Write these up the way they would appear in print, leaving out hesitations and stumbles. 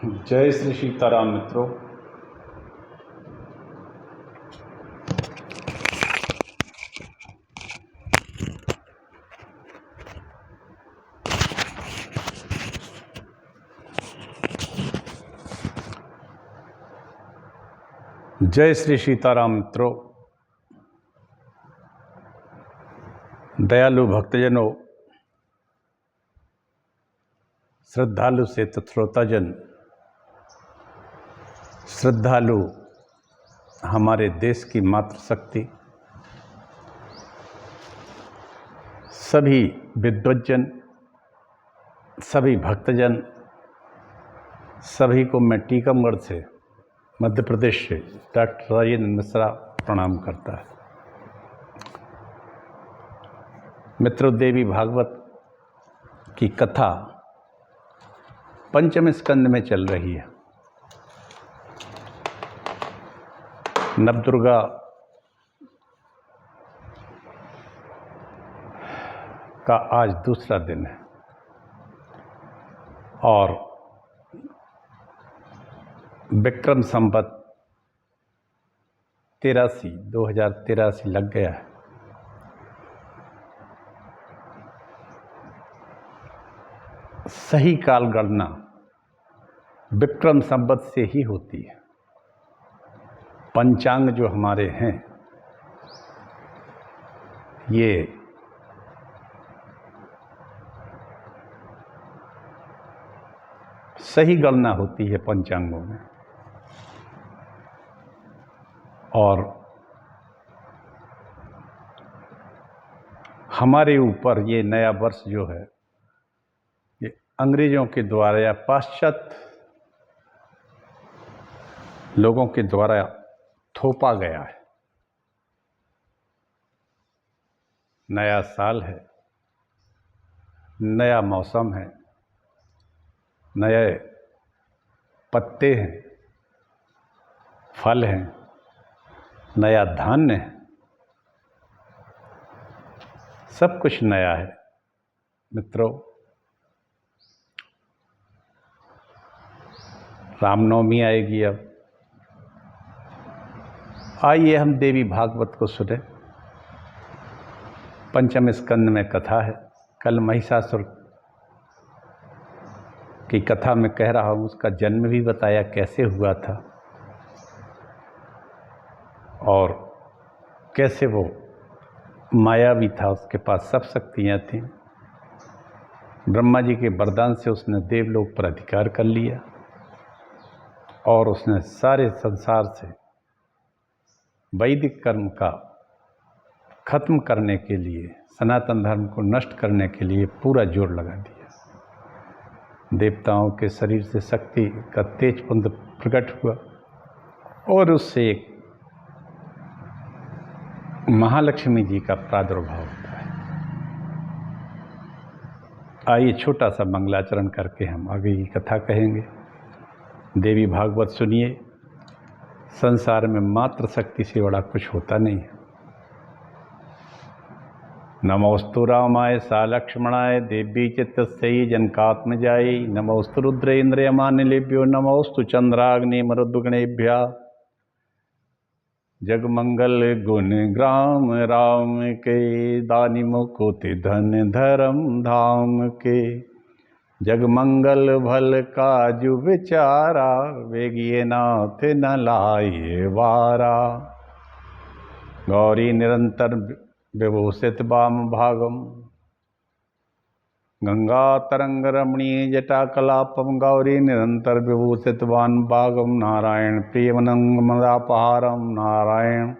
जय श्री सीताराम मित्रों। जय श्री सीताराम मित्रों। दयालु भक्तजनों, श्रद्धालु से श्रोताजन, श्रद्धालु हमारे देश की मातृशक्ति, सभी विद्वज्जन, सभी भक्तजन, सभी को मैं टीकमगढ़ से, मध्य प्रदेश से डॉक्टर राजेंद्र मिश्रा प्रणाम करता है। मित्रों, देवी भागवत की कथा पंचम स्कंद में चल रही है। नवदुर्गा का आज दूसरा दिन है और विक्रम संवत 2083 लग गया है। सही काल गणना विक्रम संवत से ही होती है। पंचांग जो हमारे हैं, ये सही गणना होती है पंचांगों में। और हमारे ऊपर ये नया वर्ष जो है, ये अंग्रेजों के द्वारा या पाश्चात्य लोगों के द्वारा थोपा गया है। नया साल है, नया मौसम है, नए पत्ते हैं, फल हैं, नया धान्य है, सब कुछ नया है। मित्रों, रामनवमी आएगी। अब आइए हम देवी भागवत को सुने। पंचम स्कंद में कथा है। कल महिषासुर की कथा में कह रहा हूँ, उसका जन्म भी बताया कैसे हुआ था और कैसे वो मायावी था, उसके पास सब शक्तियाँ थीं। ब्रह्मा जी के वरदान से उसने देवलोक पर अधिकार कर लिया और उसने सारे संसार से वैदिक कर्म का खत्म करने के लिए, सनातन धर्म को नष्ट करने के लिए पूरा जोर लगा दिया। देवताओं के शरीर से शक्ति का तेज पुंज प्रकट हुआ और उससे एक महालक्ष्मी जी का प्रादुर्भाव होता है। आइए छोटा सा मंगलाचरण करके हम आगे की कथा कहेंगे। देवी भागवत सुनिए। संसार में मात्र शक्ति से बड़ा कुछ होता नहीं है। नमोस्तु रामाय सा लक्ष्मणाय देवी चित्तस्यै जनकात्मजायै नमोस्तु रुद्रेन्द्रयमानिलेभ्यो नमोस्तु चंद्राग्नि मरुद्गणेभ्यः। जगमंगल गुण ग्राम राम के दानि मुकुति धन धर्म धाम के। जगमंगल भल काजु विचारा वेगिए नाथ न लाए वारा। गौरी निरंतर विभूषित वाम भागम गंगा तरंग रमणीय जटाकलापम। गौरी निरंतर विभूषित वाम भागम नारायण प्रियमनंग मदापहारम। नारायण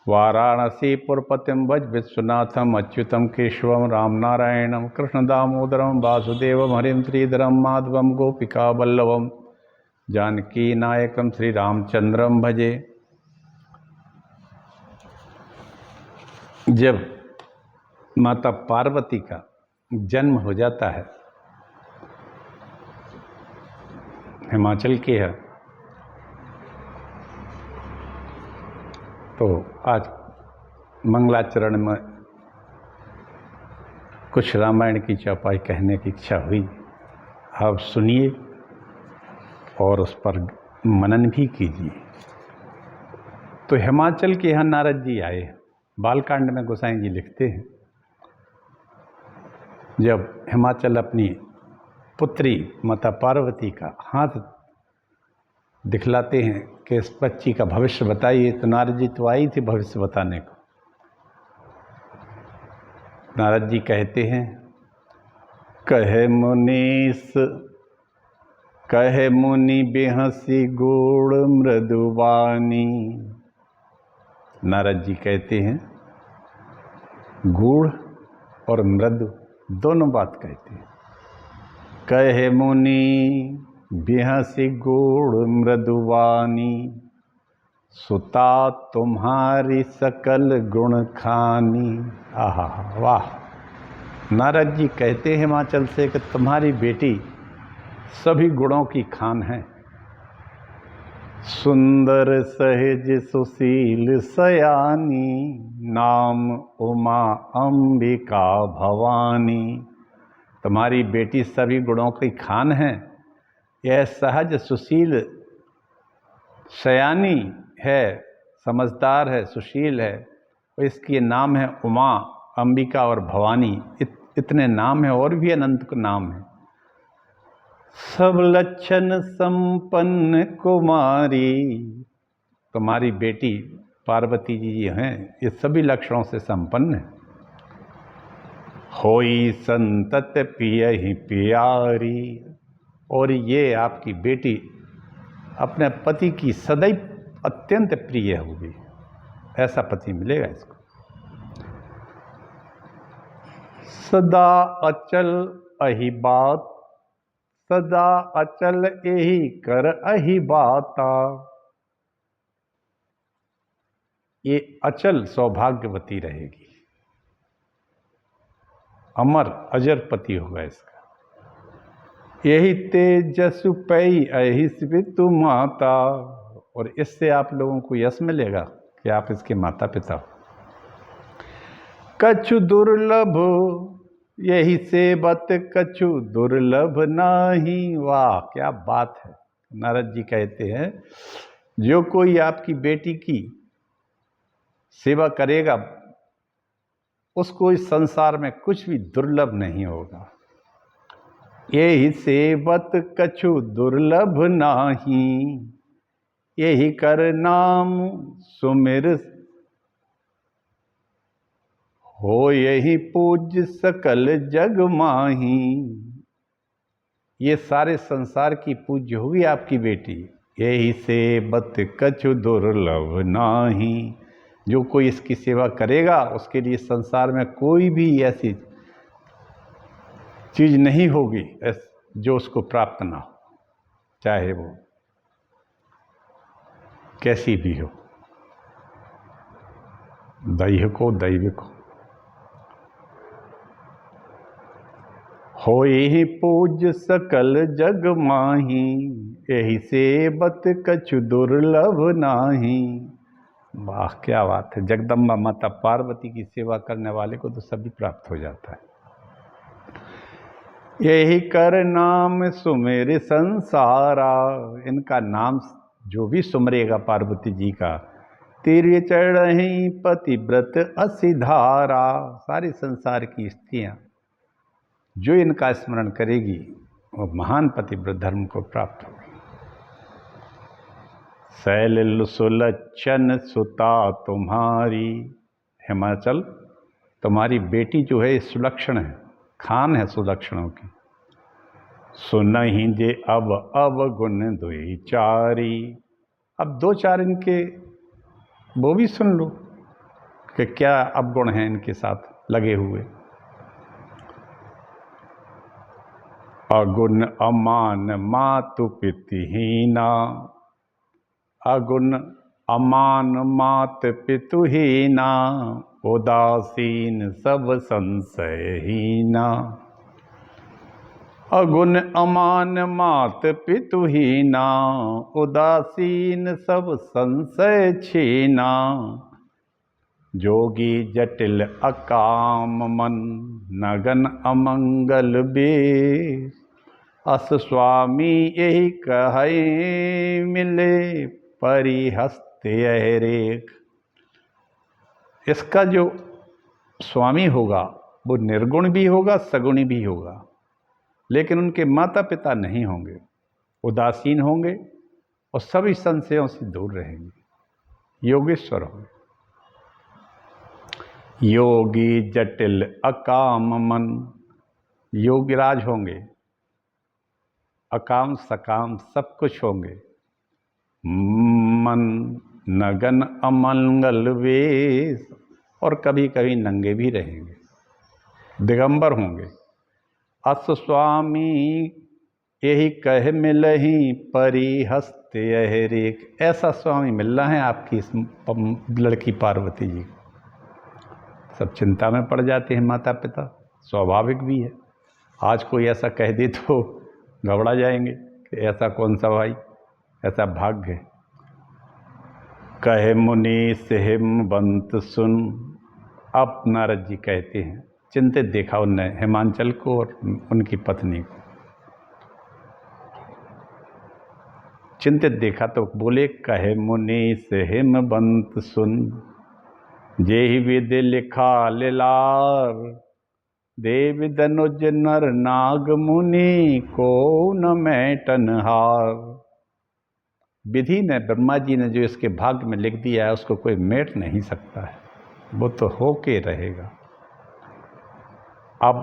वाराणसी पुरपतिम भज विश्वनाथम अच्युतम केशवम। राम नारायणम कृष्ण दामोदरम वासुदेवम हरिम श्रीधरम माधवम गोपिका वल्लभम। जानकी नायकम श्री रामचंद्रम भजे। जब माता पार्वती का जन्म हो जाता है, हिमाचल की है, तो आज मंगलाचरण में कुछ रामायण की चौपाई कहने की इच्छा हुई। आप सुनिए और उस पर मनन भी कीजिए। तो हिमाचल के यहाँ नारद जी आए। बालकांड में गोसाई जी लिखते हैं, जब हिमाचल अपनी पुत्री माता पार्वती का हाथ दिखलाते हैं कि इस बच्ची का भविष्य बताइए, तो नारद जी तो आई थी भविष्य बताने को। नारद जी कहते हैं, कहे मुनीस कहे मुनि बेहसी गुण मृदुवानी। नारद जी कहते हैं गूढ़ और मृदु दोनों बात कहते हैं। कहे मुनि बेहसी गुण मृदुवानी, सुता तुम्हारी सकल गुण खानी। आहा वाह। नारद जी कहते हैं हिमाचल से कि तुम्हारी बेटी सभी गुणों की खान है। सुंदर सहज सुशील सयानी, नाम उमा अंबिका भवानी। तुम्हारी बेटी सभी गुणों की खान है। यह सहज सुशील सयानी है, समझदार है, सुशील है। और इसके नाम है उमा, अंबिका और भवानी। इतने नाम हैं, और भी अनंत नाम हैं। सब लक्षण संपन्न कुमारी। तुम्हारी बेटी पार्वती जी हैं, ये सभी लक्षणों से संपन्न है। होई संतत पियहि प्यारी। और ये आपकी बेटी अपने पति की सदैव अत्यंत प्रिय होगी। ऐसा पति मिलेगा इसको। सदा अचल अहि बात, सदा अचल यही कर अहि बाता। ये अचल सौभाग्यवती रहेगी, अमर अजर पति होगा इसका। यही तेजसु पई अहिस्वितु माता। और इससे आप लोगों को यश मिलेगा कि आप इसके माता पिता हो। कछु दुर्लभ यही सेवत, कछु दुर्लभ नाही। वाह क्या बात है। नारद जी कहते हैं, जो कोई आपकी बेटी की सेवा करेगा उसको इस संसार में कुछ भी दुर्लभ नहीं होगा। यही सेवत कछु दुर्लभ नाही, यही कर नाम सुमिर हो, यही पूज्य सकल जग माही। ये सारे संसार की पूज्य होगी आपकी बेटी। यही सेवत कछु दुर्लभ नाही, जो कोई इसकी सेवा करेगा उसके लिए संसार में कोई भी ऐसी चीज नहीं होगी जो उसको प्राप्त ना हो, चाहे वो कैसी भी हो, दैहिक हो दैविक हो। यही पूज्य सकल जग माही, यही सेवत कछु दुर्लभ नाही। वाह क्या बात है। जगदम्बा माता पार्वती की सेवा करने वाले को तो सभी प्राप्त हो जाता है। यही कर नाम सुमेर संसारा। इनका नाम जो भी सुमरेगा पार्वती जी का, तेरे चढ़हि पतिव्रत असिधारा। सारे संसार की स्त्रियां जो इनका स्मरण करेगी वो महान पतिव्रत धर्म को प्राप्त होगी। शैल सुलक्षण सुता तुम्हारी। हिमाचल तुम्हारी बेटी जो है सुलक्षण है, खान है सुलक्षणों की। सुनहि जे अब अवगुण दुई चारी। अब दो चार इनके वो भी सुन लो कि क्या अवगुण हैं इनके साथ लगे हुए। अगुण अमान मातु पितुहीना। अगुण अमान मात पितुहीना, उदासीन सब संशयहीना। अगुण अमान मात पितुहीना, उदासीन सब संशय छीना। जोगी जटिल अकाम मन, नगन अमंगल बेश। अस स्वामी यही कहे मिले परिहस्ते रेख। इसका जो स्वामी होगा वो निर्गुण भी होगा, सगुणी भी होगा, लेकिन उनके माता पिता नहीं होंगे, उदासीन होंगे और सभी संशयों से दूर रहेंगे, योगेश्वर होंगे। योगी जटिल अकाम मन, योगीराज होंगे, अकाम सकाम सब कुछ होंगे। मन नगन अमंगल वेश, और कभी कभी नंगे भी रहेंगे, दिगंबर होंगे। अस स्वामी यही कह मिलही परिहस्ते रेख। ऐसा स्वामी मिलना है आपकी इस लड़की पार्वती जी को। सब चिंता में पड़ जाते हैं माता पिता, स्वाभाविक भी है। आज कोई ऐसा कह दे तो घबरा जाएंगे कि ऐसा कौन सा भाई, ऐसा भाग्य है। कहे मुनि से हिमवंत सुन। अब नारद जी कहते हैं, चिंतित देखा उनने हिमांचल को और उनकी पत्नी को, चिंतित देखा तो बोले, कहे मुनि से हिमवंत सुन, जेहि विधि लिखा लिलार, देव धनुज नर नाग मुनि को न मैटन हार। विधि ने, ब्रह्मा जी ने जो इसके भाग्य में लिख दिया है उसको कोई मेट नहीं सकता है, वो तो होके रहेगा। अब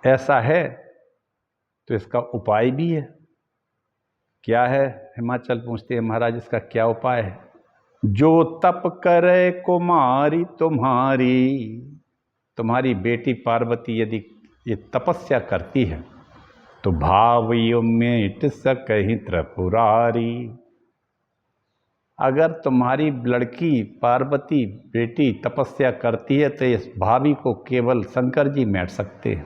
ऐसा है तो इसका उपाय भी है। क्या है? हिमाचल पूछते हैं, महाराज इसका क्या उपाय है? जो तप करे कुमारी तुम्हारी बेटी पार्वती यदि ये तपस्या करती है तो भाव मेट सकहि त्रिपुरारी। अगर तुम्हारी लड़की पार्वती बेटी तपस्या करती है तो इस भावी को केवल शंकर जी मेट सकते हैं।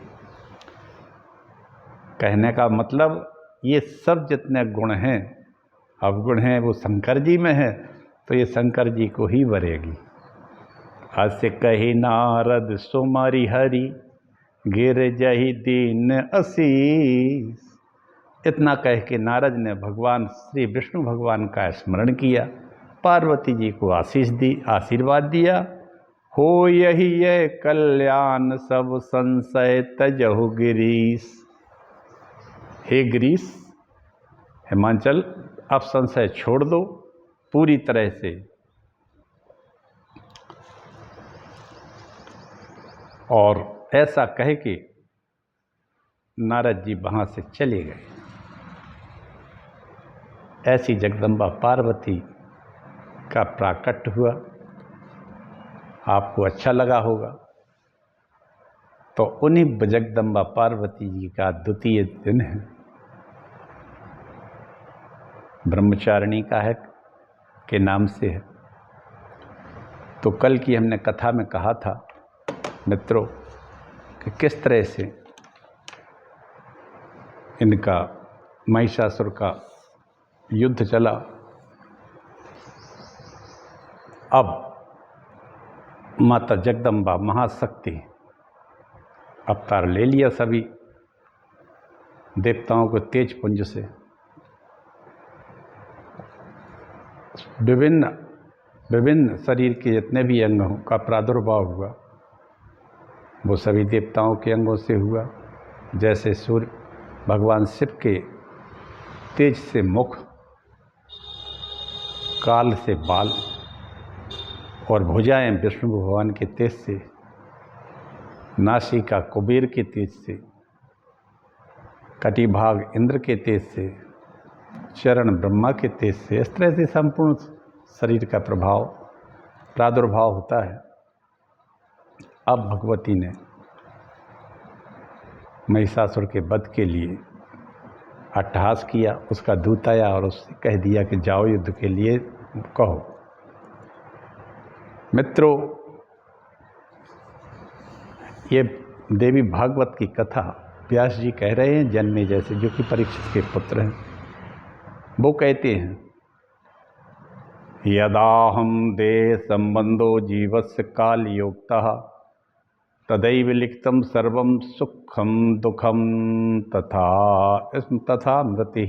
कहने का मतलब ये सब जितने गुण हैं, अवगुण हैं, वो शंकर जी में है, तो ये शंकर जी को ही वरेगी। अस कही नारद सुमरि हरि, गिर जही दीन असीस। इतना कह के नारद ने भगवान श्री विष्णु भगवान का स्मरण किया, पार्वती जी को आशीष दी, आशीर्वाद दिया। हो यही ये कल्याण सब संशय तजहु गिरीश। हे गिरीश, हिमांचल, अब संशय छोड़ दो पूरी तरह से। और ऐसा कह के नारद जी वहाँ से चले गए। ऐसी जगदम्बा पार्वती का प्राकट्य हुआ। आपको अच्छा लगा होगा। तो उन्हीं जगदम्बा पार्वती जी का द्वितीय दिन है, ब्रह्मचारिणी का है के नाम से है। तो कल की हमने कथा में कहा था मित्रों कि किस तरह से इनका महिषासुर का युद्ध चला। अब माता जगदम्बा महाशक्ति अवतार ले लिया सभी देवताओं को तेज पुंज से। विभिन्न शरीर के जितने भी अंगों का प्रादुर्भाव हुआ वो सभी देवताओं के अंगों से हुआ। जैसे सूर्य भगवान शिव के तेज से मुख, काल से बाल और भुजाएं विष्णु भगवान के तेज से, नासिका कुबेर के तेज से, कटिभाग इंद्र के तेज से, चरण ब्रह्मा के तेज से, इस तरह से संपूर्ण शरीर का प्रादुर्भाव होता है। अब भगवती ने महिषासुर के वध के लिए अट्टहास किया। उसका दूत आया और उससे कह दिया कि जाओ युद्ध के लिए कहो। मित्रों, ये देवी भागवत की कथा व्यास जी कह रहे हैं, जन्मे जैसे, जो कि परीक्षित के पुत्र हैं। वो कहते हैं, यदाहम देह संबंधो जीवस्य काल योक्तः तदैव लिखितं सर्वं सुख सुखम दुखम तथा मृति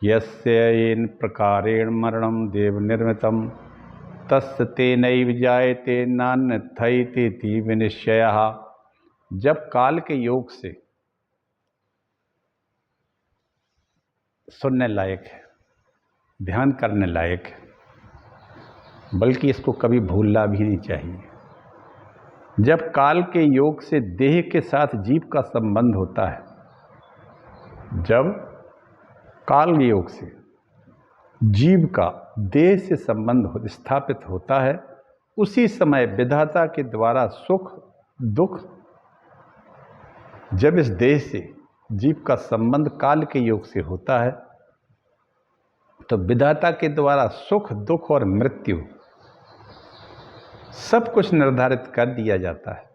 यस्य येन प्रकारेण मरणम देव निर्मितम तस्य तेनैव जायते नान्यथैति विनिश्चयः। जब काल के योग से सुनने लायक है, ध्यान करने लायक है, बल्कि इसको कभी भूलना भी नहीं चाहिए। जब काल के योग से देह के साथ जीव का संबंध होता है, जब काल योग से जीव का देह से संबंध स्थापित होता है, उसी समय विधाता के द्वारा सुख दुख, जब इस देह से जीव का संबंध काल के योग से होता है, तो विधाता के द्वारा सुख दुख और मृत्यु सब कुछ निर्धारित कर दिया जाता है।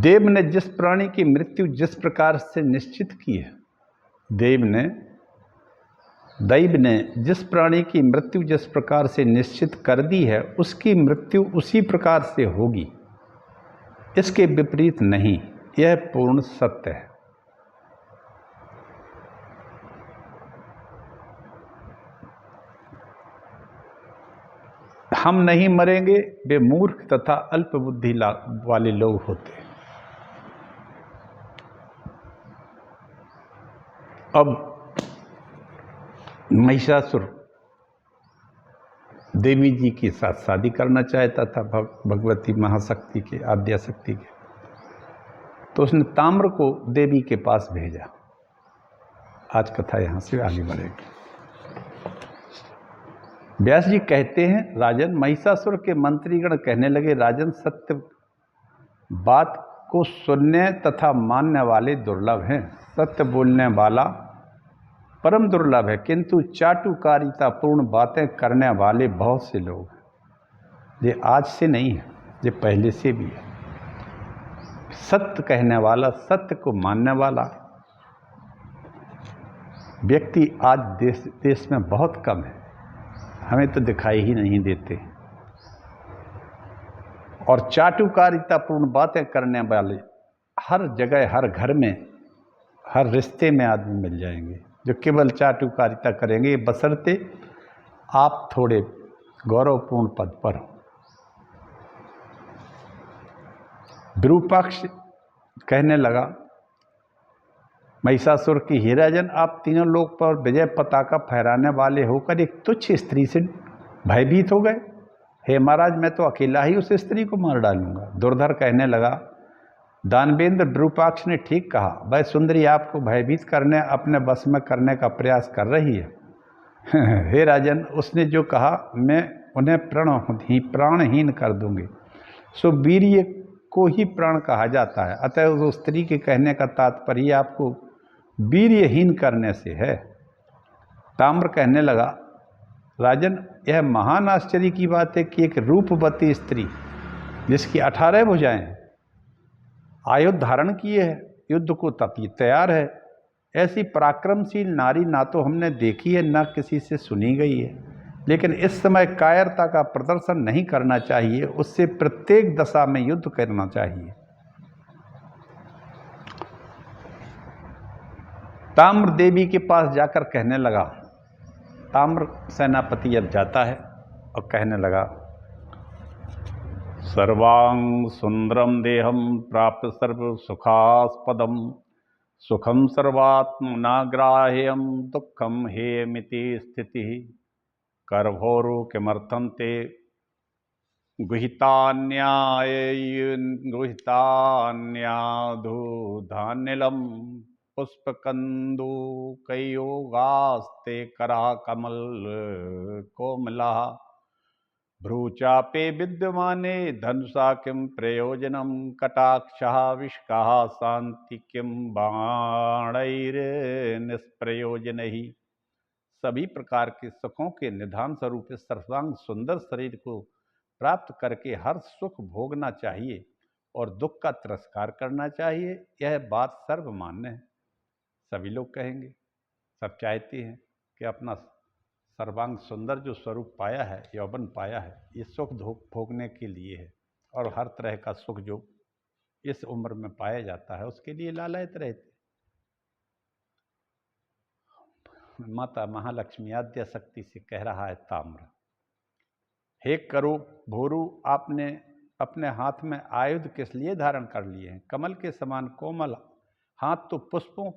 देव ने जिस प्राणी की मृत्यु जिस प्रकार से निश्चित की है, दैव ने जिस प्राणी की मृत्यु जिस प्रकार से निश्चित कर दी है, उसकी मृत्यु उसी प्रकार से होगी, इसके विपरीत नहीं। यह पूर्ण सत्य है। हम नहीं मरेंगे, वे मूर्ख तथा अल्प बुद्धि वाले लोग होते हैं। अब महिषासुर देवी जी के साथ शादी करना चाहता था, भगवती महाशक्ति के, आद्या शक्ति के, तो उसने ताम्र को देवी के पास भेजा। आज कथा यहाँ से आगे बढ़ेगी। व्यास जी कहते हैं, राजन, महिषासुर के मंत्रीगण कहने लगे, राजन, सत्य बात को सुनने तथा मानने वाले दुर्लभ हैं। सत्य बोलने वाला परम दुर्लभ है, किंतु चाटुकारिता पूर्ण बातें करने वाले बहुत से लोग हैं। ये आज से नहीं है, ये पहले से भी है। सत्य कहने वाला, सत्य को मानने वाला व्यक्ति आज देश में बहुत कम है। हमें तो दिखाई ही नहीं देते। और चाटुकारितापूर्ण बातें करने वाले हर जगह, हर घर में, हर रिश्ते में आदमी मिल जाएंगे, जो केवल चाटुकारिता करेंगे, बशर्ते आप थोड़े गौरवपूर्ण पद पर हो। विरूपाक्ष कहने लगा महिषासुर की, हे राजन, आप तीनों लोग पर विजय पताका फहराने वाले होकर एक तुच्छ स्त्री से भयभीत हो गए। हे महाराज, मैं तो अकेला ही उस स्त्री को मार डालूंगा। दुर्धर कहने लगा, दानवेंद्र, विरूपाक्ष ने ठीक कहा। वह सुंदरी आपको भयभीत करने, अपने बस में करने का प्रयास कर रही है। हे राजन, उसने जो कहा, मैं उन्हें प्राणहीन कर दूंगी। सो वीर्य को ही प्राण कहा जाता है। अतः उस स्त्री के कहने का तात्पर्य आपको वीर्यहीन करने से है। ताम्र कहने लगा, राजन, यह महान आश्चर्य की बात है कि एक रूपवती स्त्री जिसकी 18 भुजाएं हैं, आयुध धारण किए है, युद्ध को तैयार है, ऐसी पराक्रमशील नारी ना तो हमने देखी है, ना किसी से सुनी गई है। लेकिन इस समय कायरता का प्रदर्शन नहीं करना चाहिए, उससे प्रत्येक दशा में युद्ध करना चाहिए। ताम्र देवी के पास जाकर कहने लगा, ताम्र सेनापति अब जाता है और कहने लगा, सर्वांग सुंदरम देहम प्राप्त सर्व सुखास्पदम सुखम सर्वात्मनाग्राह्यम दुखम हेयमिति स्थिति करभोरु किमर्थं ते गुहितान्याधुधान्यलम पुष्पकंदुकयोगास्ते करा कमल कोमला भ्रूचापे विद्यमाने धनुषा किं प्रयोजनम कटाक्षः विष्काः शांति किं बाणैर्निष्प्रयोजनैः। सभी प्रकार के सुखों के निधान स्वरूप इस सर्वांग सुंदर शरीर को प्राप्त करके हर सुख भोगना चाहिए और दुख का तिरस्कार करना चाहिए। यह बात सर्वमान्य है, सभी लोग कहेंगे, सब चाहते हैं कि अपना सर्वांग सुंदर जो स्वरूप पाया है, यौवन पाया है, ये सुख भोगने के लिए है और हर तरह का सुख जो इस उम्र में पाया जाता है, उसके लिए लालायत रहते। माता महालक्ष्मी आद्या शक्ति से कह रहा है ताम्र, हे करो भोरू, आपने अपने हाथ में आयुध किस लिए धारण कर लिए हैं? कमल के समान कोमल हाथ तो पुष्पों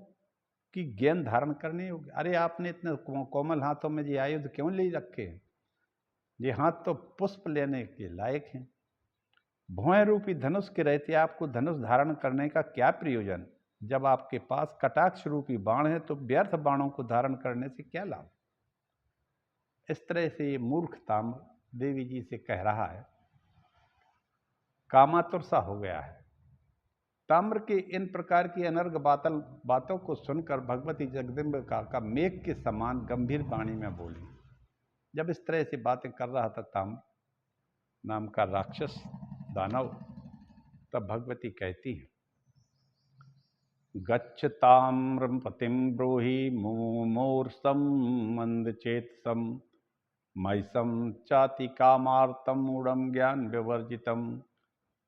की गेंद धारण करने होगी। अरे आपने इतने कोमल हाथों में ये आयुध क्यों ले रखे हैं? ये हाथ तो पुष्प लेने के लायक हैं। भौएं रूपी धनुष के रहते आपको धनुष धारण करने का क्या प्रयोजन? जब आपके पास कटाक्ष रूपी बाण है तो व्यर्थ बाणों को धारण करने से क्या लाभ? इस तरह से ये मूर्ख ताम्र देवी जी से कह रहा है, कामातुर सा हो गया है। ताम्र के इन प्रकार की अनर्घ बातों को सुनकर भगवती जगदम्बिका का मेघ के समान गंभीर वाणी में बोली। जब इस तरह से बातें कर रहा था ताम्र नाम का राक्षस दानव, तब भगवती कहती है, गच्छ ताम्रं पतिं ब्रूहि मुमूर्षं मंदचेतसं मयसं चाति कामार्तं मूढ़ं ज्ञान विवर्जितं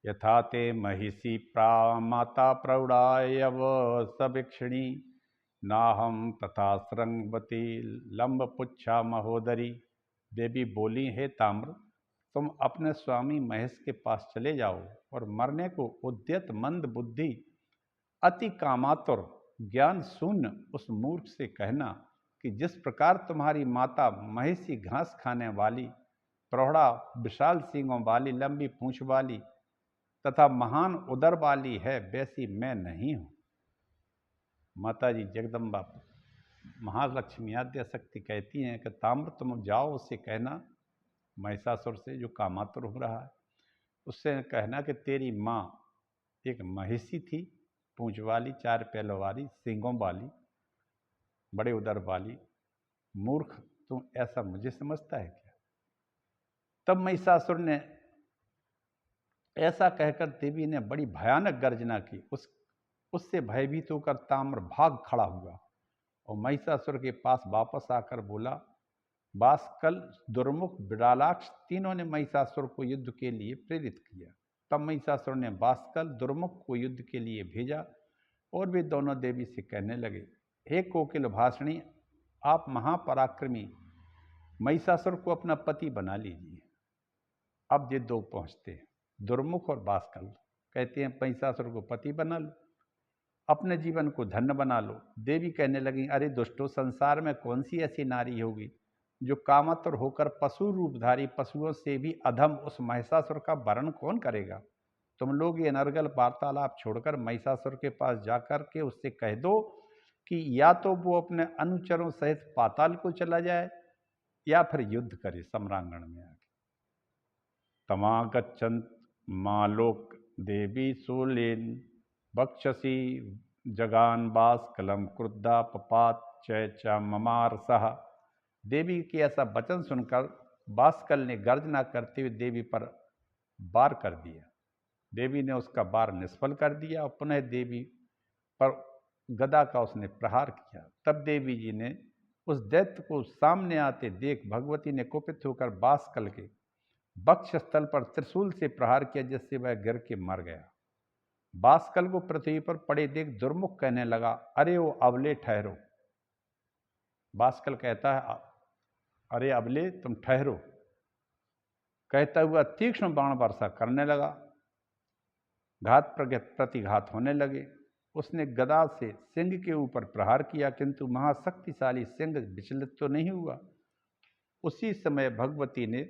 यथा ते महिषी माता प्रौढ़ायव सभिक्षिणी नाहं तथा श्रृंगवती लंबपुच्छा महोदरी। देवी बोली, हे ताम्र, तुम अपने स्वामी महेश के पास चले जाओ और मरने को उद्यत मंद बुद्धि अति कामातुर ज्ञान शून्य उस मूर्ख से कहना कि जिस प्रकार तुम्हारी माता महिषी घास खाने वाली, प्रौढ़ा, विशाल सींगों वाली, लंबी पूंछ वाली तथा महान उदर वाली है, वैसी मैं नहीं हूँ। माता जी जगदम्बा महालक्ष्मी आद्या शक्ति कहती हैं कि ताम्र तुम जाओ, उससे कहना, महिषासुर से जो कामातुर हो रहा है, उससे कहना कि तेरी माँ एक महिषी थी, पूंछ वाली, चार पैलों वाली, सींगों वाली, बड़े उदर वाली। मूर्ख, तुम ऐसा मुझे समझता है क्या? तब महिषासुर ने ऐसा कहकर देवी ने बड़ी भयानक गर्जना की। उससे भयभीत होकर ताम्र भाग खड़ा हुआ और महिषासुर के पास वापस आकर बोला, बासकल, दुर्मुख, विडालाक्ष तीनों ने महिषासुर को युद्ध के लिए प्रेरित किया। तब महिषासुर ने बासकल, दुर्मुख को युद्ध के लिए भेजा और वे दोनों देवी से कहने लगे, हे कोकिल भाषणी, आप महापराक्रमी महिषासुर को अपना पति बना लीजिए। अब ये दो पहुंचते हैं, दुर्मुख और बासकल, कहते हैं महिषासुर को पति बना लो, अपने जीवन को धन्य बना लो। देवी कहने लगी, अरे दुष्टो, संसार में कौन सी ऐसी नारी होगी जो कामातुर होकर पशु रूपधारी, पशुओं से भी अधम उस महिषासुर का वर्ण कौन करेगा? तुम लोग ये अनर्गल वार्तालाप छोड़कर महिषासुर के पास जाकर के उससे कह दो कि या तो वो अपने अनुचरों सहित पाताल को चला जाए या फिर युद्ध करे सम्रांगण में आके। तमागच्छन्त मालोक देवी सूलेन बक्षसी जगान बासकलम क्रुद्धा पपात च ममार सह। देवी के ऐसा वचन सुनकर बासकल ने गर्जना करते हुए देवी पर वार कर दिया। देवी ने उसका वार निष्फल कर दिया और पुनः देवी पर गदा का उसने प्रहार किया। तब देवी जी ने उस दैत्य को सामने आते देख भगवती ने कुपित होकर बासकल के वक्षस्थल पर त्रिशूल से प्रहार किया, जिससे वह गिर के मर गया। बासकल को पृथ्वी पर पड़े देख दुर्मुख कहने लगा, अरे ओ अबले ठहरो। बासकल कहता है, अरे अबले तुम ठहरो। कहता हुआ तीक्ष्ण बाण वर्षा करने लगा। घात प्रतिघात होने लगे। उसने गदा से सिंह के ऊपर प्रहार किया, किंतु महाशक्तिशाली सिंह विचलित तो नहीं हुआ। उसी समय भगवती ने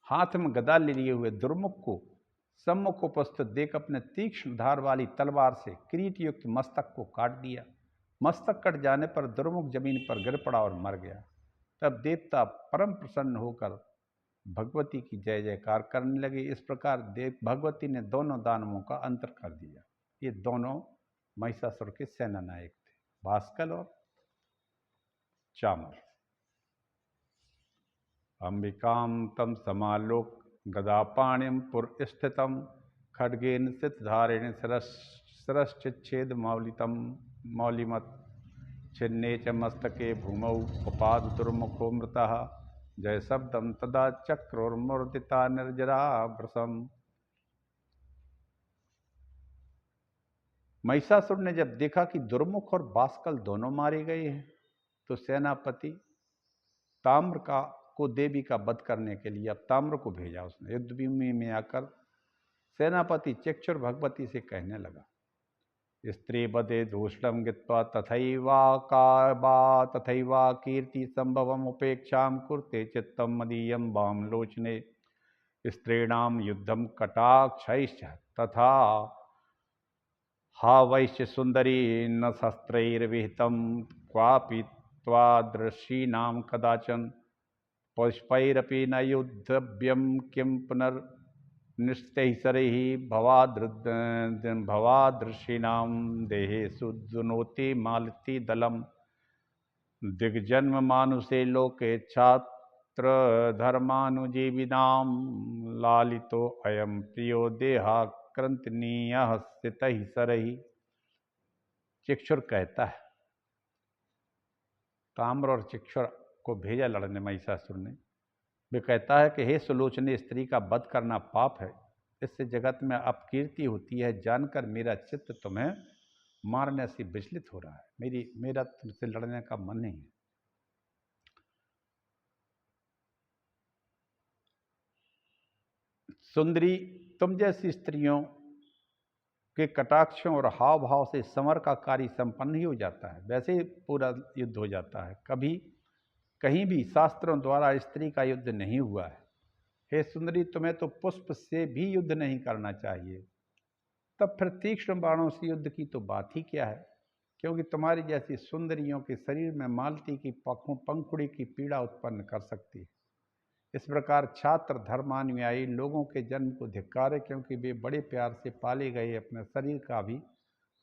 हाथ में गदा लिए हुए दुर्मुख को सम्मुख उपस्थित देख अपने तीक्ष्ण धार वाली तलवार से किरीट युक्त मस्तक को काट दिया। मस्तक कट जाने पर दुर्मुख जमीन पर गिर पड़ा और मर गया। तब देवता परम प्रसन्न होकर भगवती की जय जयकार करने लगे। इस प्रकार भगवती ने दोनों दानवों का अंतर कर दिया। ये दोनों महिषासुर के सेना नायक थे, बासकल और चामर। अंबिकां तम समालोक गदापाणिम पुर स्थितम खड्गेन सितधारेण शिरश्चिच्छेद मौलिमत छिन्ने च मस्तके भूमौ उपाद दुर्मुखो मृतः जय शब्दम तदा चक्रोर्मूर्दिता निर्जरा भ्रसम। महिषासुर ने जब देखा कि दुर्मुख और बाष्कल दोनों मारे गए हैं तो सेनापति ताम्र का को देवी का वध करने के लिए अब ताम्र को भेजा। उसने युद्धभूमि में आकर सेनापति चक्षुर भगवती से कहने लगा, स्त्री बदे दूष्टम गित्वा तथैवा कीर्ति संभवम उपेक्षाम कुर्ते चित्तम मदीयम वाम लोचने स्त्रीणाम युद्धम कटाक्षैश्च तथा हा वैश्य सुंदरी न शस्त्रैर्विहितं क्वापि त्वादृशीनां कदाचन पुष्पैरपि न युद्धव्यं किं पुनर्निस्तैः भवादृशीनां देहेषु जुनोति मालती दलम दिग्जन्म मानुषे लोके छात्र धर्मानुजीविनां लालितो अयम प्रियो देहा क्रंतनीय सितहि सरहि। चिक्षुर कहता है, ताम्र और चिक्षुर को भेजा लड़ने महिषासुर ने। वे कहता है कि हे सुलोचने, स्त्री का वध करना पाप है, इससे जगत में अपकीर्ति होती है। जानकर मेरा चित्त तुम्हें मारने से विचलित हो रहा है। मेरा तुमसे लड़ने का मन नहीं है। सुंदरी, तुम जैसी स्त्रियों के कटाक्षों और हाव भाव से समर का कार्य संपन्न ही हो जाता है, वैसे ही पूरा युद्ध हो जाता है। कभी कहीं भी शास्त्रों द्वारा स्त्री का युद्ध नहीं हुआ है। हे सुंदरी, तुम्हें तो पुष्प से भी युद्ध नहीं करना चाहिए। तब फिर तीक्ष्ण बाणों से युद्ध की तो बात ही क्या है, क्योंकि तुम्हारी जैसी सुंदरियों के शरीर में मालती की पंखुड़ी की पीड़ा उत्पन्न कर सकती है। इस प्रकार छात्र धर्मानुयायी लोगों के जन्म को धिक्कारे, क्योंकि वे बड़े प्यार से पाले गए अपने शरीर का भी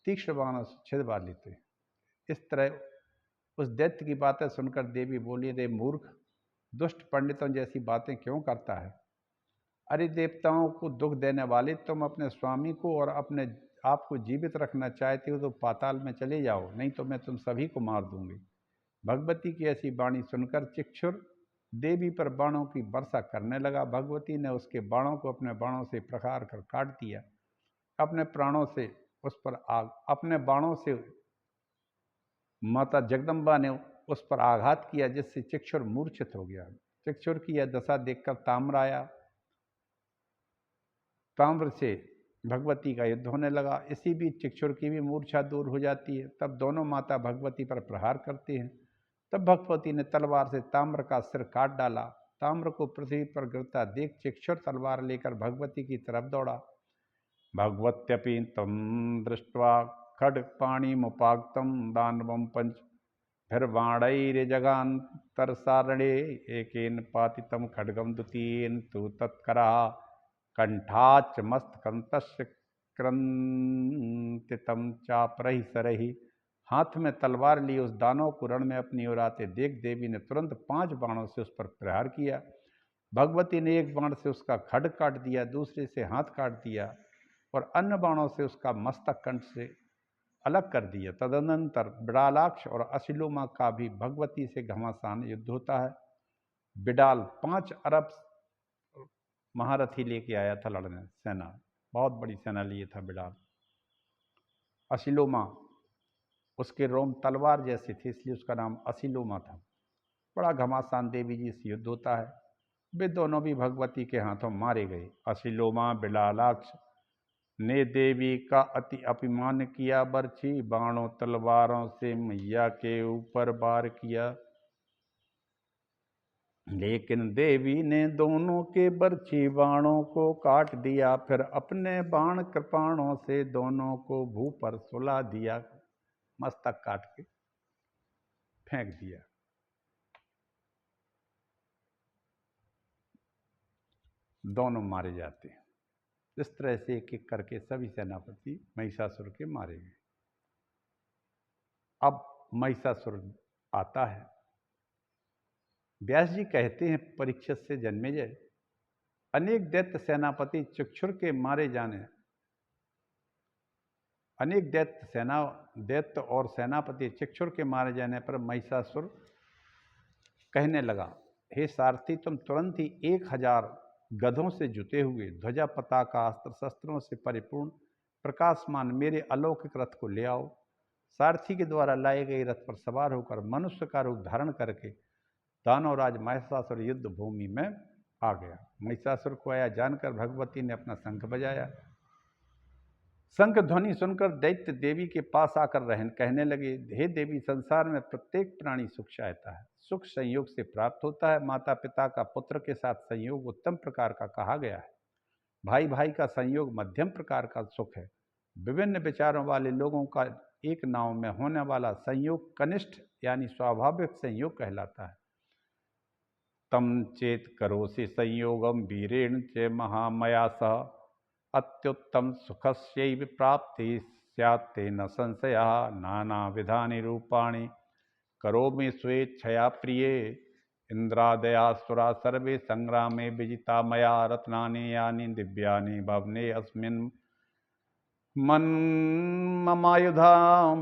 तीक्ष्ण बाणों से छिदवा लेते हैं। इस तरह उस दैत्य की बातें सुनकर देवी बोली, रे मूर्ख, दुष्ट पंडितों जैसी बातें क्यों करता है? अरे देवताओं को दुख देने वाले, तुम अपने स्वामी को और अपने आप को जीवित रखना चाहते हो तो पाताल में चले जाओ, नहीं तो मैं तुम सभी को मार दूंगी। भगवती की ऐसी वाणी सुनकर चिक्षुर देवी पर बाणों की वर्षा करने लगा। भगवती ने उसके बाणों को अपने बाणों से प्रहार कर काट दिया। अपने बाणों से माता जगदम्बा ने उस पर आघात किया, जिससे चिक्षुर मूर्छित हो गया। चिक्षुर की यह दशा देखकर ताम्र आया। ताम्र से भगवती का युद्ध होने लगा। इसी बीच चिक्षुर की भी मूर्छा दूर हो जाती है। तब दोनों माता भगवती पर प्रहार करती हैं। तब भगवती ने तलवार से ताम्र का सिर काट डाला। ताम्र को पृथ्वी पर गिरता देख चिक्षुर तलवार लेकर भगवती की तरफ दौड़ा। भगवत्यपि तम दृष्ट्वा खड्गपाणिमुपागतं दानवं पंचभिर्बाणैर्जगान्तरसारणे एकेन पातितं खड्गं द्वितीयेन तु तत्करः कंठाच्च मस्तकं तस्य क्रन्तितं चापरैः सरैः। हाथ में तलवार लिए उस दानव को रण में अपनी ओर आते देख देवी ने तुरंत 5 बाणों से उस पर प्रहार किया। भगवती ने एक बाण से उसका खड्ग काट दिया, दूसरे से हाथ काट दिया और अन्य बाणों से उसका मस्तक कंठ से अलग कर दिया। तदनंतर बिडालाक्ष और असिलोमा का भी भगवती से घमासान युद्ध होता है। बिडाल 5 अरब महारथी लेके आया था लड़ने, सेना, बहुत बड़ी सेना लिए था बिडाल। असिलोमा, उसके रोम तलवार जैसे थे, इसलिए उसका नाम असिलोमा था। बड़ा घमासान देवी जी से युद्ध होता है। वे दोनों भी भगवती के हाथों मारे गए। असिलोमा बिलालाक्ष ने देवी का अति अपमान किया, बरछी बाणों तलवारों से मैया के ऊपर वार किया, लेकिन देवी ने दोनों के बरछी बाणों को काट दिया। फिर अपने बाण कृपाणों से दोनों को भू पर सुला दिया, मस्तक काट के फेंक दिया। दोनों मारे जाते हैं। इस तरह से एक एक करके सभी सेनापति महिषासुर के मारे गए। अब महिषासुर आता है। व्यास जी कहते हैं, परीक्षित से जन्मेजय, अनेक दैत्य सेनापति चक्षुर के मारे जाने अनेक दैत्य और सेनापति चिक्षुर के मारे जाने पर महिषासुर कहने लगा, हे सारथी, तुम तुरंत ही 1000 गधों से जुते हुए, ध्वजा पताका अस्त्र शस्त्रों से परिपूर्ण प्रकाशमान मेरे अलौकिक रथ को ले आओ। सारथी के द्वारा लाए गए रथ पर सवार होकर मनुष्य का रूप धारण करके दानवराज महिषासुर युद्ध भूमि में आ गया। महिषासुर को आया जानकर भगवती ने अपना शंख बजाया। शंख ध्वनि सुनकर दैत्य देवी के पास आकर रहन कहने लगे, हे देवी, संसार में प्रत्येक प्राणी सुख चाहता है। सुख संयोग से प्राप्त होता है। माता पिता का पुत्र के साथ संयोग उत्तम प्रकार का कहा गया है। भाई भाई का संयोग मध्यम प्रकार का सुख है। विभिन्न विचारों वाले लोगों का एक नाव में होने वाला संयोग कनिष्ठ यानी स्वाभाविक संयोग कहलाता है। तम चेत करोसि संयोगम वीरेण च महामया सह अत्युत्तम सुखस्यैव प्राप्ति स्यात् तेन संशयः। नाना विधानि रूपाणि करोमि स्वेच्छया प्रिये इंद्रादयासुरा सर्वे संग्रामे विजिता मया रत्नानि यानि दिव्यानि भवने अस्मिन् मन्ममायुधा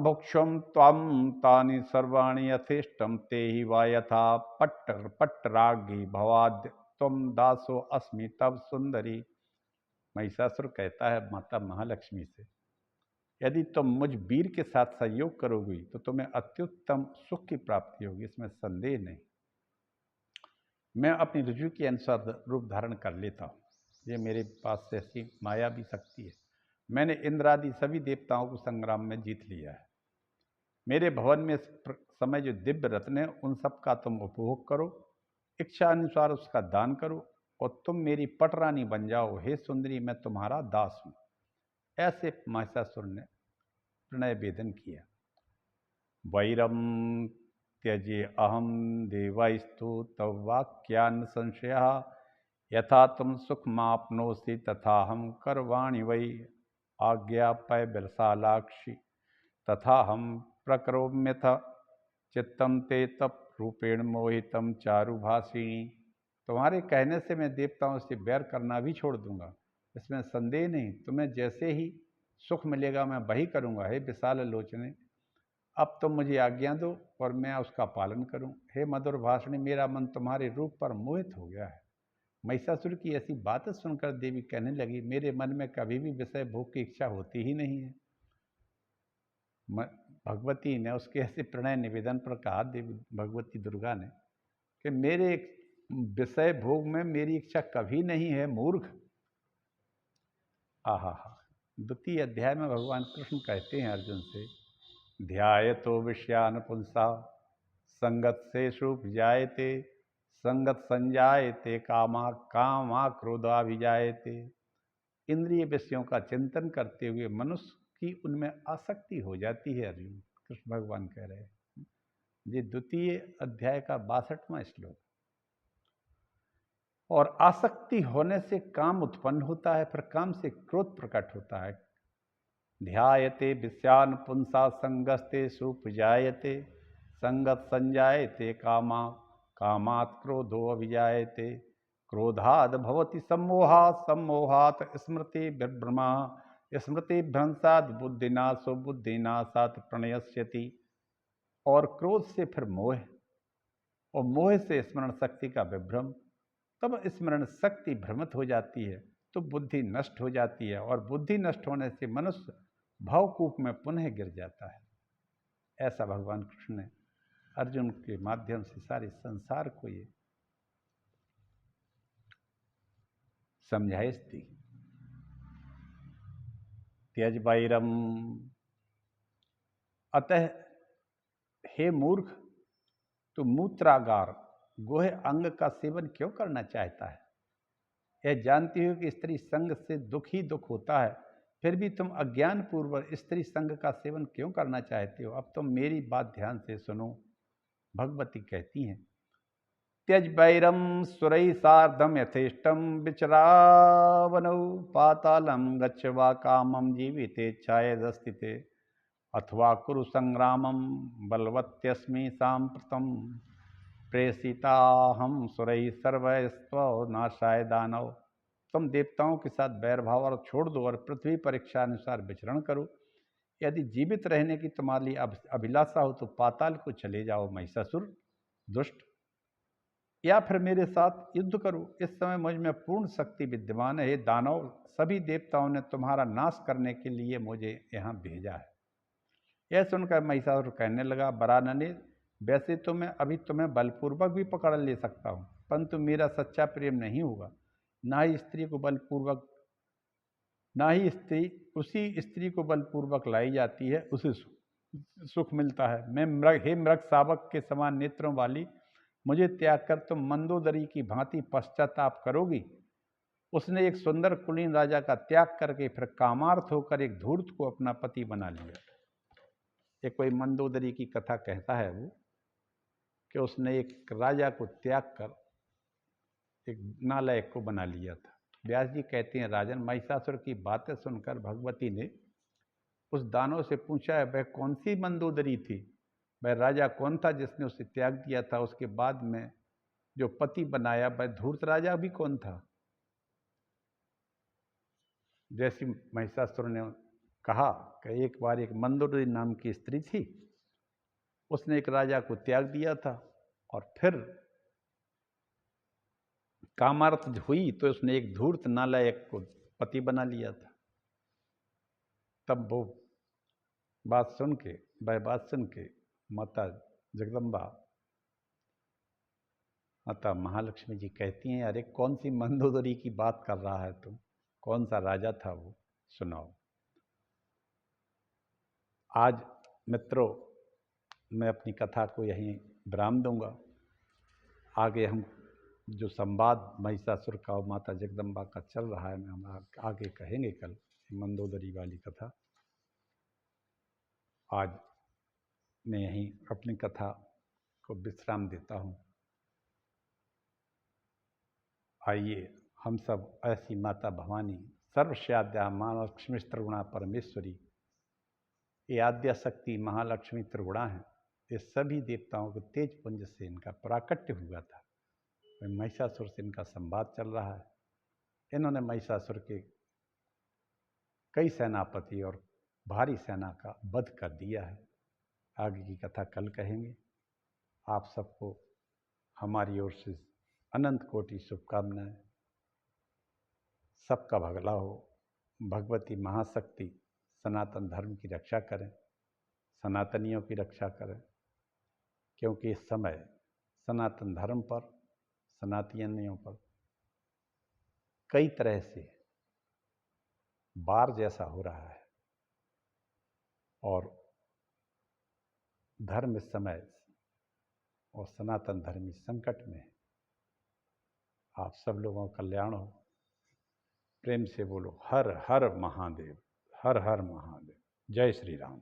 भुक्षं त्वं तानि सर्वाणि यथेष्टं ते हि वा यथा पट्टरागी भवाद्य त्वं दासो अस्मि तव सुंदरी। महिषासुर कहता है माता महालक्ष्मी से, यदि तुम मुझ वीर के साथ संयोग करोगी तो तुम्हें अत्युत्तम सुख की प्राप्ति होगी, इसमें संदेह नहीं। मैं अपनी रुचि के अनुसार रूप धारण कर लेता हूँ। ये मेरे पास से ऐसी माया भी शक्ति है। मैंने इंद्र आदि सभी देवताओं को संग्राम में जीत लिया है। मेरे भवन में इस समय जो दिव्य रत्न है उन सब का तुम उपभोग करो, इच्छा अनुसार उसका दान करो और तुम मेरी पटरानी बन जाओ। हे सुंदरी, मैं तुम्हारा दास हूँ। ऐसे महिषासुर ने प्रणय वेदन किया। वैरम त्यजे अहम देवैस्तु तव वाक्यान संशय यथा तुम सुखमाप्नोसि तथा हम करवाणि वै आज्ञा पय विरसालाक्षी तथा हम प्रकरोम्यथ चित्तम ते तप रूपेण मोहितम चारुभाषिणी। तुम्हारे कहने से मैं देवताओं से बैर करना भी छोड़ दूंगा, इसमें संदेह नहीं। तुम्हें जैसे ही सुख मिलेगा मैं वही करूंगा। हे विशाल लोचने, अब तुम मुझे आज्ञा दो और मैं उसका पालन करूं। हे मधुर भाषणी, मेरा मन तुम्हारे रूप पर मोहित हो गया है। महिषासुर की ऐसी बातें सुनकर देवी कहने लगी, मेरे मन में कभी भी विषय भोग की इच्छा होती ही नहीं है। भगवती ने उसके ऐसे प्रणय निवेदन पर कहा, देवी भगवती दुर्गा ने, कि मेरे विषय भोग में मेरी इच्छा कभी नहीं है मूर्ख। आहा, द्वितीय अध्याय में भगवान कृष्ण कहते हैं अर्जुन से, ध्यायतो विषयान पुंसा संगत से शुभ जायते संगत संजायते कामा कामा क्रोधा भी जायते। इंद्रिय विषयों का चिंतन करते हुए मनुष्य की उनमें आसक्ति हो जाती है। अर्जुन, कृष्ण भगवान कह रहे हैं। ये द्वितीय अध्याय का 62वां श्लोक। और आसक्ति होने से काम उत्पन्न होता है, फिर काम से क्रोध प्रकट होता है। ध्यायते विषयान पुंसा संगस्ते सुपजायते संगत संजायते कामा कामात् क्रोधो अभिजायते क्रोधाद भवति सम्मोहात् सम्मोहात् स्मृति विभ्रमा स्मृति भ्रंशाद बुद्धिनाशो बुद्धिनाशात् प्रणयस्यति। और क्रोध से फिर मोह और मोह से स्मरण शक्ति का विभ्रम, तब स्मरण शक्ति भ्रमित हो जाती है तो बुद्धि नष्ट हो जाती है और बुद्धि नष्ट होने से मनुष्य भावकूप में पुनः गिर जाता है। ऐसा भगवान कृष्ण ने अर्जुन के माध्यम से सारे संसार को ये समझाइश दी। त्यज वैरम, अतः हे मूर्ख, तू मूत्रागार गोहे अंग का सेवन क्यों करना चाहता है? यह जानती हो कि स्त्री संग से दुख ही दुख होता है, फिर भी तुम अज्ञान पूर्वक स्त्री संग का सेवन क्यों करना चाहते हो? अब तुम मेरी बात ध्यान से सुनो। भगवती कहती हैं, त्यज वैरम सुरई सार्धम यथेष्टम विचरावनौ पातालम गच्छ वा कामम जीवितेच्छायदस्तिते अथवा कुरु संग्रामम बलवत्यस्मि सांप्रतम प्रेषिताहम सुरई सर्वस्व नाशाय दानव। तुम देवताओं के साथ बैर भाव और छोड़ दो और पृथ्वी परीक्षा अनुसार विचरण करो। यदि जीवित रहने की तुम्हारी अभिलाषा हो तो पाताल को चले जाओ महिषासुर दुष्ट, या फिर मेरे साथ युद्ध करो। इस समय मुझ में पूर्ण शक्ति विद्यमान है। दानव सभी देवताओं ने तुम्हारा नाश करने के लिए मुझे यहाँ भेजा है। यह सुनकर महिषासुर कहने लगा, वरानने, वैसे तो मैं अभी तुम्हें बलपूर्वक भी पकड़ ले सकता हूँ, परंतु मेरा सच्चा प्रेम नहीं होगा। ना ही स्त्री को बलपूर्वक, ना ही उसी स्त्री को बलपूर्वक लाई जाती है, उसे सुख मिलता है। मैं हे मृग शावक के समान नेत्रों वाली, मुझे त्याग कर तुम मंदोदरी की भांति पश्चाताप करोगी। उसने एक सुंदर कुलीन राजा का त्याग करके फिर कामार्थ होकर एक धूर्त को अपना पति बना लिया। ये कोई मंदोदरी की कथा कहता है वो, कि उसने एक राजा को त्याग कर एक नालायक को बना लिया था। व्यास जी कहते हैं, राजन, महिषासुर की बातें सुनकर भगवती ने उस दानव से पूछा है, वह कौन सी मंदोदरी थी, वह राजा कौन था जिसने उसे त्याग दिया था, उसके बाद में जो पति बनाया वह धूर्त राजा भी कौन था। जैसी महिषासुर ने कहा कि एक बार एक मंदोदरी नाम की स्त्री थी, उसने एक राजा को त्याग दिया था और फिर कामार्थ हुई तो उसने एक धूर्त नालायक को पति बना लिया था। तब वो बात सुन के माता जगदम्बा, माता महालक्ष्मी जी कहती हैं, अरे कौन सी मंदोदरी की बात कर रहा है तुम, कौन सा राजा था वो, सुनाओ। आज मित्रों, मैं अपनी कथा को यहीं विराम दूंगा। आगे हम जो संवाद महिषासुर का और माता जगदम्बा का चल रहा है, हम आगे कहेंगे कल, मंदोदरी वाली कथा। आज मैं यहीं अपनी कथा को विश्राम देता हूँ। आइए हम सब ऐसी माता भवानी, सर्वस्याद्या माँ लक्ष्मी त्रिगुणा परमेश्वरी, ये आद्या शक्ति महालक्ष्मी त्रिगुणा है। ये सभी देवताओं के तेज पुंज से इनका प्राकट्य हुआ था। महिषासुर से इनका संवाद चल रहा है। इन्होंने महिषासुर के कई सेनापति और भारी सेना का वध कर दिया है। आगे की कथा कल कहेंगे। आप सबको हमारी ओर से अनंत कोटि शुभकामनाएं। सबका भला हो। भगवती महाशक्ति सनातन धर्म की रक्षा करें, सनातनियों की रक्षा करें, क्योंकि इस समय सनातन धर्म पर, सनातनियों पर कई तरह से बार जैसा हो रहा है और धर्म इस समय और सनातन धर्मी संकट में है। आप सब लोगों का कल्याण हो। प्रेम से बोलो हर हर महादेव, हर हर महादेव। जय श्री राम।